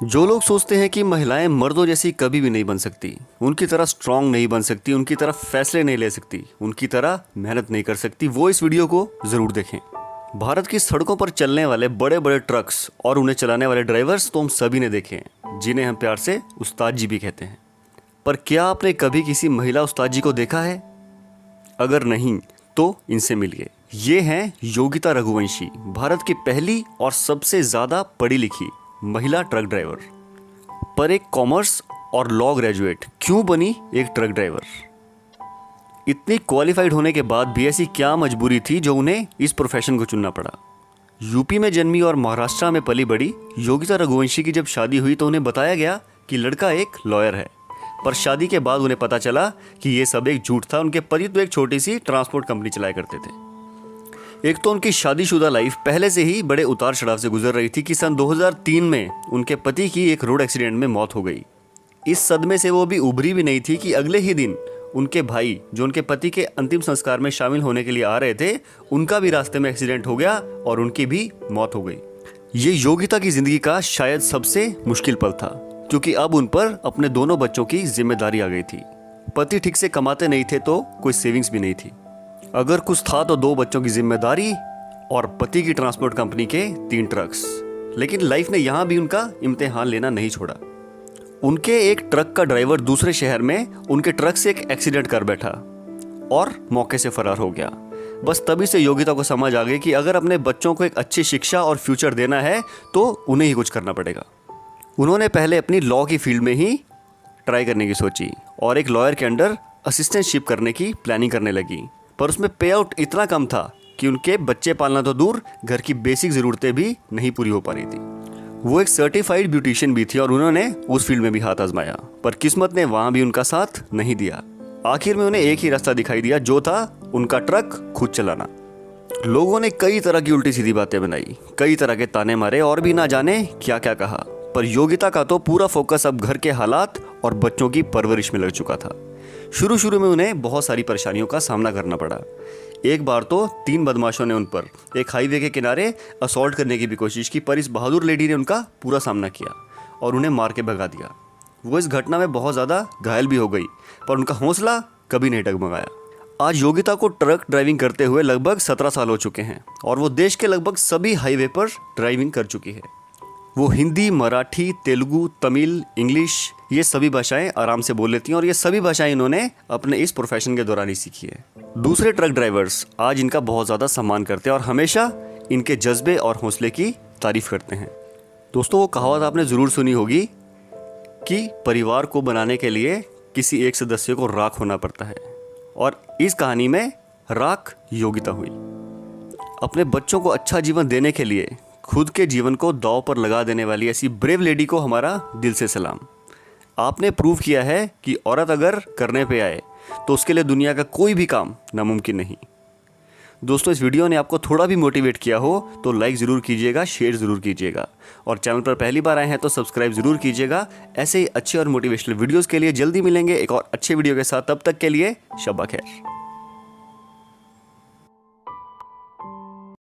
जो लोग सोचते हैं कि महिलाएं मर्दों जैसी कभी भी नहीं बन सकती, उनकी तरह स्ट्रांग नहीं बन सकती, उनकी तरह फैसले नहीं ले सकती, उनकी तरह मेहनत नहीं कर सकती, वो इस वीडियो को ज़रूर देखें। भारत की सड़कों पर चलने वाले बड़े बड़े ट्रक्स और उन्हें चलाने वाले ड्राइवर्स तो हम सभी ने देखे हैं, जिन्हें हम प्यार से उस्ताद जी भी कहते हैं। पर क्या आपने कभी किसी महिला उस्ताद जी को देखा है? अगर नहीं तो इनसे मिलिए। ये हैं योगिता रघुवंशी, भारत की पहली और सबसे ज़्यादा पढ़ी लिखी महिला ट्रक ड्राइवर। पर एक कॉमर्स और लॉ ग्रेजुएट क्यों बनी एक ट्रक ड्राइवर? इतनी क्वालिफाइड होने के बाद भी ऐसी क्या मजबूरी थी जो उन्हें इस प्रोफेशन को चुनना पड़ा? यूपी में जन्मी और महाराष्ट्र में पली बड़ी योगिता रघुवंशी की जब शादी हुई तो उन्हें बताया गया कि लड़का एक लॉयर है। पर शादी के बाद उन्हें पता चला कि ये सब एक झूठ था। उनके पति तो एक छोटी सी ट्रांसपोर्ट कंपनी चलाया करते थे। एक तो उनकी शादीशुदा लाइफ पहले से ही बड़े उतार चढ़ाव से गुजर रही थी कि सन 2003 में उनके पति की एक रोड एक्सीडेंट में मौत हो गई। इस सदमे से वो भी उभरी भी नहीं थी कि अगले ही दिन उनके भाई, जो उनके पति के अंतिम संस्कार में शामिल होने के लिए आ रहे थे, उनका भी रास्ते में एक्सीडेंट हो गया और उनकी भी मौत हो गई। ये योगिता की जिंदगी का शायद सबसे मुश्किल पल था, क्योंकि अब उन पर अपने दोनों बच्चों की जिम्मेदारी आ गई थी। पति ठीक से कमाते नहीं थे तो कोई सेविंग्स भी नहीं थी। अगर कुछ था तो 2 बच्चों की जिम्मेदारी और पति की ट्रांसपोर्ट कंपनी के 3 ट्रक्स। लेकिन लाइफ ने यहाँ भी उनका इम्तिहान लेना नहीं छोड़ा। उनके एक ट्रक का ड्राइवर दूसरे शहर में उनके ट्रक से एक एक्सीडेंट कर बैठा और मौके से फरार हो गया। बस तभी से योगिता को समझ आ गई कि अगर अपने बच्चों को एक अच्छी शिक्षा और फ्यूचर देना है तो उन्हें ही कुछ करना पड़ेगा। उन्होंने पहले अपनी लॉ की फील्ड में ही ट्राई करने की सोची और एक लॉयर के अंडर असिस्टेंटशिप करने की प्लानिंग करने लगी। पर उसमें पे आउट इतना कम था कि उनके बच्चे पालना तो दूर, घर की बेसिक ज़रूरतें भी नहीं पूरी हो पा रही थी। वो एक सर्टिफाइड ब्यूटिशियन भी थी और उन्होंने उस फील्ड में भी हाथ आजमाया, पर किस्मत ने वहाँ भी उनका साथ नहीं दिया। आखिर में उन्हें एक ही रास्ता दिखाई दिया, जो था उनका ट्रक खुद चलाना। लोगों ने कई तरह की उल्टी सीधी बातें बनाई, कई तरह के ताने मारे और भी ना जाने क्या क्या कहा, पर योगिता का तो पूरा फोकस अब घर के हालात और बच्चों की परवरिश में लग चुका था। शुरू में उन्हें बहुत सारी परेशानियों का सामना करना पड़ा। एक बार तो 3 बदमाशों ने उन पर एक हाईवे के किनारे असॉल्ट करने की भी कोशिश की, पर इस बहादुर लेडी ने उनका पूरा सामना किया और उन्हें मार के भगा दिया। वो इस घटना में बहुत ज़्यादा घायल भी हो गई, पर उनका हौसला कभी नहीं डगमगाया। आज योगिता को ट्रक ड्राइविंग करते हुए लगभग 17 साल हो चुके हैं और वो देश के लगभग सभी हाईवे पर ड्राइविंग कर चुकी है। वो हिंदी, मराठी, तेलुगु, तमिल, इंग्लिश ये सभी भाषाएं आराम से बोल लेती हैं और ये सभी भाषाएं इन्होंने अपने इस प्रोफेशन के दौरान ही सीखी है। दूसरे ट्रक ड्राइवर्स आज इनका बहुत ज़्यादा सम्मान करते हैं और हमेशा इनके जज्बे और हौसले की तारीफ करते हैं। दोस्तों, वो कहावत आपने ज़रूर सुनी होगी कि परिवार को बनाने के लिए किसी एक सदस्य को राख होना पड़ता है, और इस कहानी में राख योगिता हुई। अपने बच्चों को अच्छा जीवन देने के लिए खुद के जीवन को दांव पर लगा देने वाली ऐसी ब्रेव लेडी को हमारा दिल से सलाम। आपने प्रूव किया है कि औरत अगर करने पे आए तो उसके लिए दुनिया का कोई भी काम नामुमकिन नहीं। दोस्तों, इस वीडियो ने आपको थोड़ा भी मोटिवेट किया हो तो लाइक ज़रूर कीजिएगा, शेयर ज़रूर कीजिएगा और चैनल पर पहली बार आए हैं तो सब्सक्राइब ज़रूर कीजिएगा। ऐसे ही अच्छे और मोटिवेशनल वीडियोज़ के लिए जल्दी मिलेंगे एक और अच्छे वीडियो के साथ। तब तक के लिए शब्बा खैर।